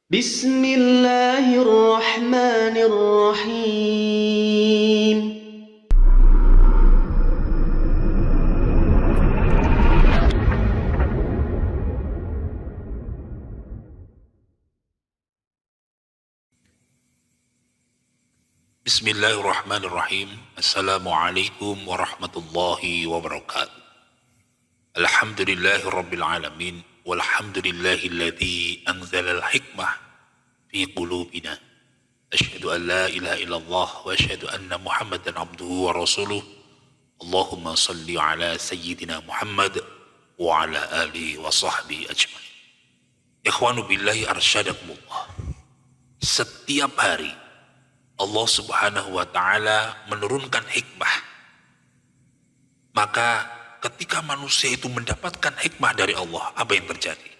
بسم الله الرحمن الرحيم. Bismillahirrahmanirrahim. Assalamualaikum warahmatullahi wabarakatuh. Alhamdulillahi rabbil alamin. Walhamdulillahilladzi anzalal hikmah fi qulubina. Asyhadu an la ilaha illallah wa asyhadu anna Muhammadan abduhu wa rasuluh. Allahumma salli ala sayyidina Muhammad wa ala alihi wa sahbihi ajmain. Ikhwanu billahi arsyadakumullah. Setiap hari Allah subhanahu wa ta'ala menurunkan hikmah. Maka ketika manusia itu mendapatkan hikmah dari Allah, apa yang terjadi?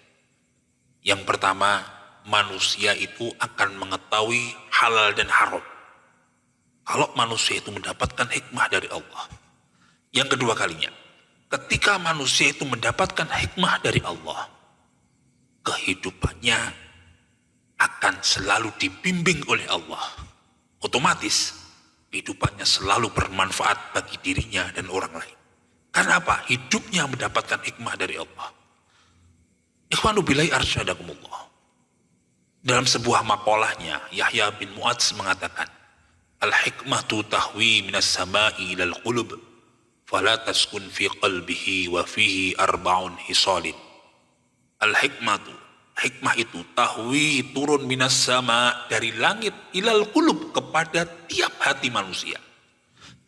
Yang pertama, manusia itu akan mengetahui halal dan haram. Kalau manusia itu mendapatkan hikmah dari Allah. Yang kedua kalinya, ketika manusia itu mendapatkan hikmah dari Allah, kehidupannya akan selalu dibimbing oleh Allah. Otomatis kehidupannya selalu bermanfaat bagi dirinya dan orang lain. Karena apa? Hidupnya mendapatkan hikmah dari Allah. Ikhwanu billahi arsyadakumullah. Dalam sebuah makolahnya, Yahya bin Mu'adz mengatakan, Al-hikmatu tahwi minas sama'i ilal qulub, fala taskun fi qalbihi wa fihi arba'un hisalin. Al-hikmatu, hikmah itu tahwi turun minas sama, dari langit ilal qulub, kepada tiap hati manusia.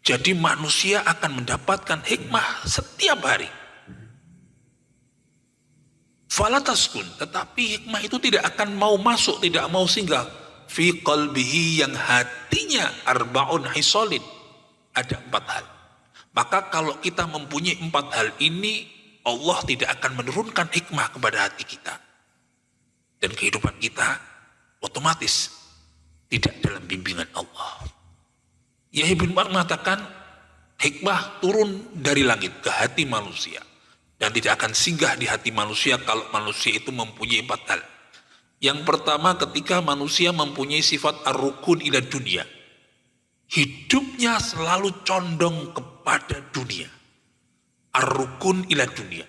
Jadi manusia akan mendapatkan hikmah setiap hari. Falataskun, tetapi hikmah itu tidak akan mau masuk, tidak mau singgah. Fi qalbihi, yang hatinya arba'un hisolin. Ada 4 hal. Maka kalau kita mempunyai 4 hal ini, Allah tidak akan menurunkan hikmah kepada hati kita. Dan kehidupan kita otomatis tidak dalam bimbingan Allah. Yahya bin Mu'adz mengatakan, hikmah turun dari langit ke hati manusia dan tidak akan singgah di hati manusia kalau manusia itu mempunyai 4 hal. Yang pertama, ketika manusia mempunyai sifat ar-rukun ila dunia, hidupnya selalu condong kepada dunia. Ar-rukun ila dunia.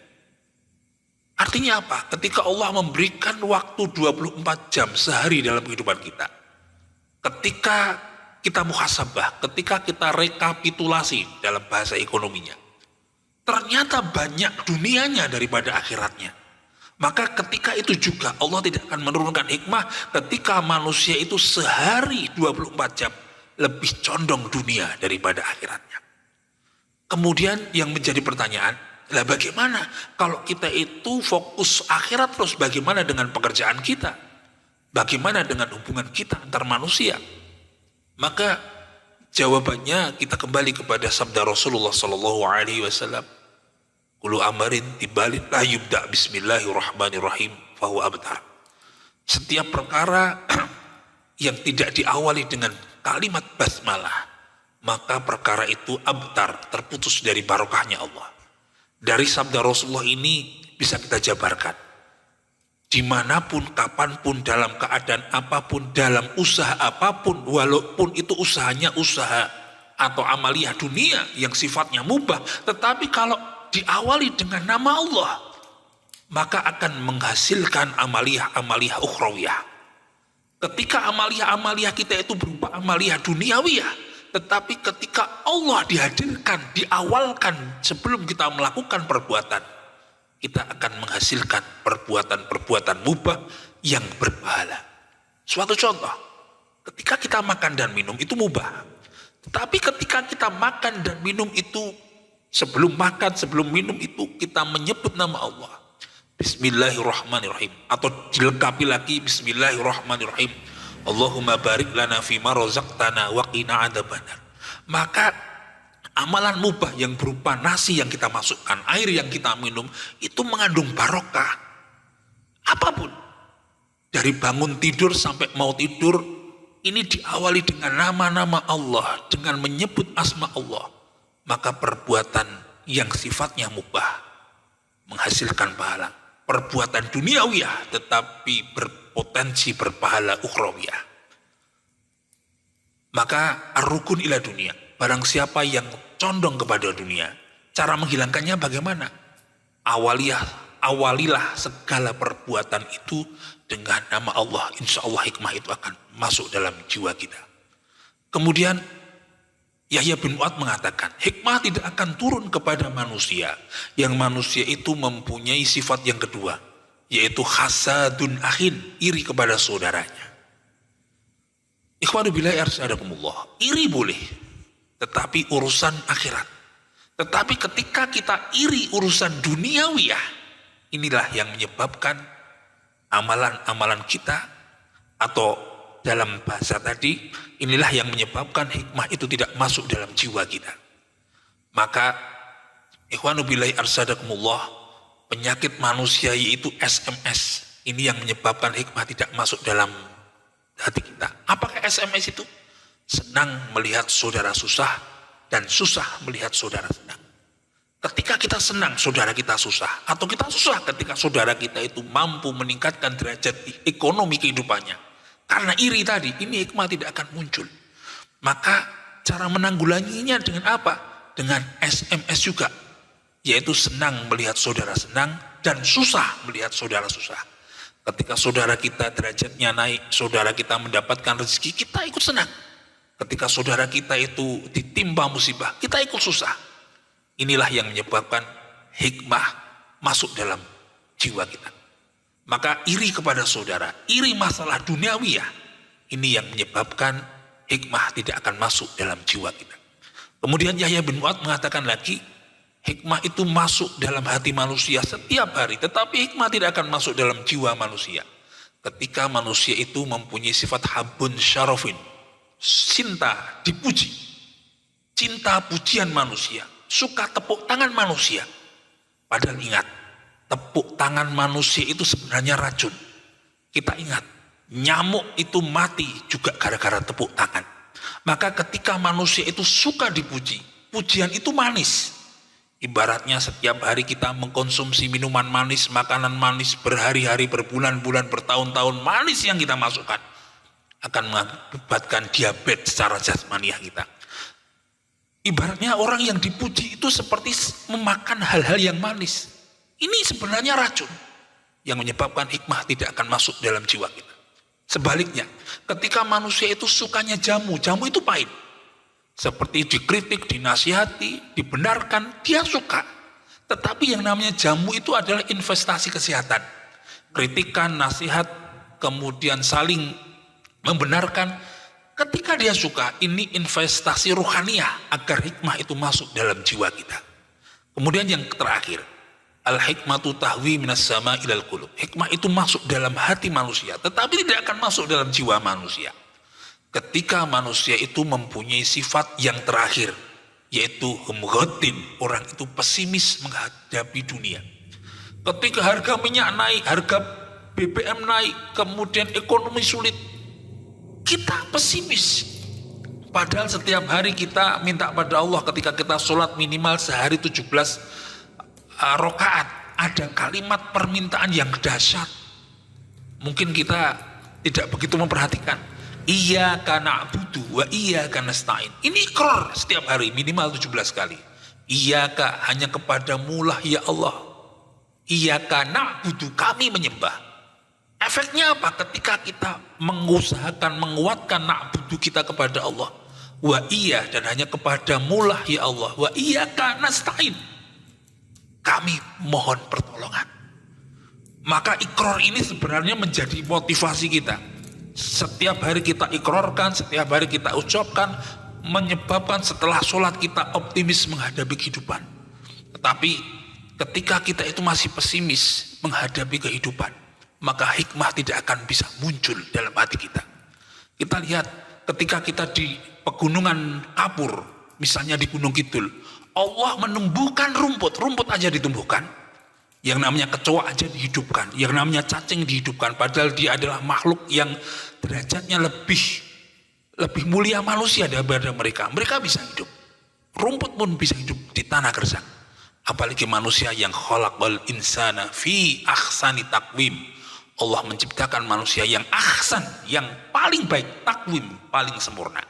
Artinya apa? Ketika Allah memberikan waktu 24 jam sehari dalam kehidupan kita, ketika kita muhasabah, ketika kita rekapitulasi dalam bahasa ekonominya, ternyata banyak dunianya daripada akhiratnya. Maka ketika itu juga Allah tidak akan menurunkan hikmah ketika manusia itu sehari 24 jam lebih condong dunia daripada akhiratnya. Kemudian yang menjadi pertanyaan, lah bagaimana kalau kita itu fokus akhirat terus, bagaimana dengan pekerjaan kita? Bagaimana dengan hubungan kita antar manusia? Maka jawabannya kita kembali kepada sabda Rasulullah sallallahu alaihi wasallam, kullu amarin tibalin la yubda bismillahirrahmanirrahim fahuwa abtar. Setiap perkara yang tidak diawali dengan kalimat basmalah, maka perkara itu abtar, terputus dari barokahnya Allah. Dari sabda Rasulullah ini bisa kita jabarkan, dimanapun, kapanpun, dalam keadaan apapun, dalam usaha apapun, walaupun itu usahanya usaha atau amaliyah dunia yang sifatnya mubah, tetapi kalau diawali dengan nama Allah, maka akan menghasilkan amaliyah-amaliyah ukhrawiyah. Ketika amaliyah-amaliyah kita itu berupa amaliyah duniawiyah, tetapi ketika Allah dihadirkan, diawalkan sebelum kita melakukan perbuatan, kita akan menghasilkan perbuatan-perbuatan mubah yang berpahala. Suatu contoh, ketika kita makan dan minum itu mubah. Tetapi ketika kita makan dan minum itu, sebelum makan, sebelum minum itu kita menyebut nama Allah, Bismillahirrahmanirrahim, atau dilengkapi lagi Bismillahirrahmanirrahim, Allahumma barik lana fima razaqtana wa qina adzabannar. Maka amalan mubah yang berupa nasi yang kita masukkan, air yang kita minum, itu mengandung barokah. Apapun, dari bangun tidur sampai mau tidur, ini diawali dengan nama-nama Allah, dengan menyebut asma Allah. Maka perbuatan yang sifatnya mubah menghasilkan pahala. Perbuatan duniawiyah tetapi berpotensi berpahala ukhrawiyah. Maka ar-rukun ila dunia, barang siapa yang condong kepada dunia, cara menghilangkannya bagaimana? Awalilah segala perbuatan itu dengan nama Allah. Insya Allah hikmah itu akan masuk dalam jiwa kita. Kemudian Yahya bin Mu'adz mengatakan, hikmah tidak akan turun kepada manusia, yang manusia itu mempunyai sifat yang kedua, yaitu hasadun akhin, iri kepada saudaranya. Ikhwanu billahi arsyadakumullah, iri boleh, tetapi urusan akhirat. Tetapi ketika kita iri urusan duniawiyah, inilah yang menyebabkan amalan-amalan kita, atau dalam bahasa tadi, inilah yang menyebabkan hikmah itu tidak masuk dalam jiwa kita. Maka ikhwanu billahi arsyadakumullah, penyakit manusia yaitu SMS, ini yang menyebabkan hikmah tidak masuk dalam hati kita. Apakah SMS itu? Senang melihat saudara susah dan susah melihat saudara senang. Ketika kita senang saudara kita susah, atau kita susah ketika saudara kita itu mampu meningkatkan derajat ekonomi kehidupannya, karena iri tadi, ini hikmah tidak akan muncul. Maka cara menanggulanginya dengan apa? Dengan SMS juga, yaitu senang melihat saudara senang dan susah melihat saudara susah. Ketika saudara kita derajatnya naik, saudara kita mendapatkan rezeki, kita ikut senang. Ketika saudara kita itu ditimpa musibah, kita ikut susah. Inilah yang menyebabkan hikmah masuk dalam jiwa kita. Maka iri kepada saudara, iri masalah duniawiyah, ini yang menyebabkan hikmah tidak akan masuk dalam jiwa kita. Kemudian Yahya bin Mu'adz mengatakan lagi, hikmah itu masuk dalam hati manusia setiap hari, tetapi hikmah tidak akan masuk dalam jiwa manusia ketika manusia itu mempunyai sifat habun syarafin, cinta dipuji, cinta pujian manusia, suka tepuk tangan manusia. Padahal ingat, tepuk tangan manusia itu sebenarnya racun. Kita ingat, nyamuk itu mati juga gara-gara tepuk tangan. Maka ketika manusia itu suka dipuji, pujian itu manis. Ibaratnya setiap hari kita mengkonsumsi minuman manis, makanan manis, berhari-hari, berbulan-bulan, bertahun-tahun, manis yang kita masukkan akan mengakibatkan diabetes secara jasmaniah kita. Ibaratnya orang yang dipuji itu seperti memakan hal-hal yang manis. Ini sebenarnya racun yang menyebabkan hikmah tidak akan masuk dalam jiwa kita. Sebaliknya, ketika manusia itu sukanya jamu, jamu itu pahit. Seperti dikritik, dinasihati, dibenarkan, dia suka. Tetapi yang namanya jamu itu adalah investasi kesehatan. Kritikan, nasihat, kemudian saling membenarkan. Ketika dia suka, ini investasi ruhaniyah agar hikmah itu masuk dalam jiwa kita. Kemudian yang terakhir, al-hikmatu tahwi minas sama ilal qulub. Hikmah itu masuk dalam hati manusia, tetapi tidak akan masuk dalam jiwa manusia. Ketika manusia itu mempunyai sifat yang terakhir, yaitu humghatin, orang itu pesimis menghadapi dunia. Ketika harga minyak naik, harga BBM naik, kemudian ekonomi sulit, kita pesimis. Padahal setiap hari kita minta pada Allah ketika kita sholat minimal sehari 17 rakaat, ada kalimat permintaan yang dahsyat. Mungkin kita tidak begitu memperhatikan. Iyyaka na'budu wa iyyaka nasta'in. Ini ikrar setiap hari minimal 17 kali. Iyyaka, hanya kepadamu lah ya Allah. Iyyaka na'budu, kami menyembah. Efeknya apa? Ketika kita mengusahakan menguatkan na'budu kita kepada Allah, wa iya, dan hanya kepadamu lah ya Allah, wa iyyaka nasta'in, kami mohon pertolongan. Maka ikrar ini sebenarnya menjadi motivasi kita. Setiap hari kita ikrarkan, setiap hari kita ucapkan, menyebabkan setelah sholat kita optimis menghadapi kehidupan. Tetapi ketika kita itu masih pesimis menghadapi kehidupan, maka hikmah tidak akan bisa muncul dalam hati kita. Kita lihat ketika kita di pegunungan kapur, misalnya di Gunung Kidul, Allah menumbuhkan rumput, rumput aja ditumbuhkan. Yang namanya kecoa aja dihidupkan, yang namanya cacing dihidupkan, padahal dia adalah makhluk yang derajatnya lebih mulia manusia daripada mereka. Mereka bisa hidup, rumput pun bisa hidup di tanah gersang. Apalagi manusia yang khalaqal insana fi ahsani taqwim. Allah menciptakan manusia yang ahsan, yang paling baik, takwim paling sempurna.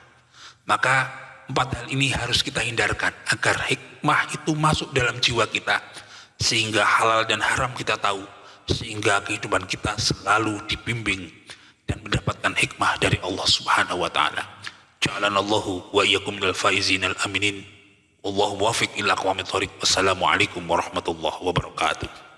Maka 4 hal ini harus kita hindarkan agar hikmah itu masuk dalam jiwa kita, sehingga halal dan haram kita tahu, sehingga kehidupan kita selalu dibimbing dan mendapatkan hikmah dari Allah Subhanahu wa taala. Ja'alanallahu wa iyyakum minal faizinal aminin. Wallahu muwaffiq ila aqwamit thoriq. Wassalamualaikum warahmatullahi wabarakatuh.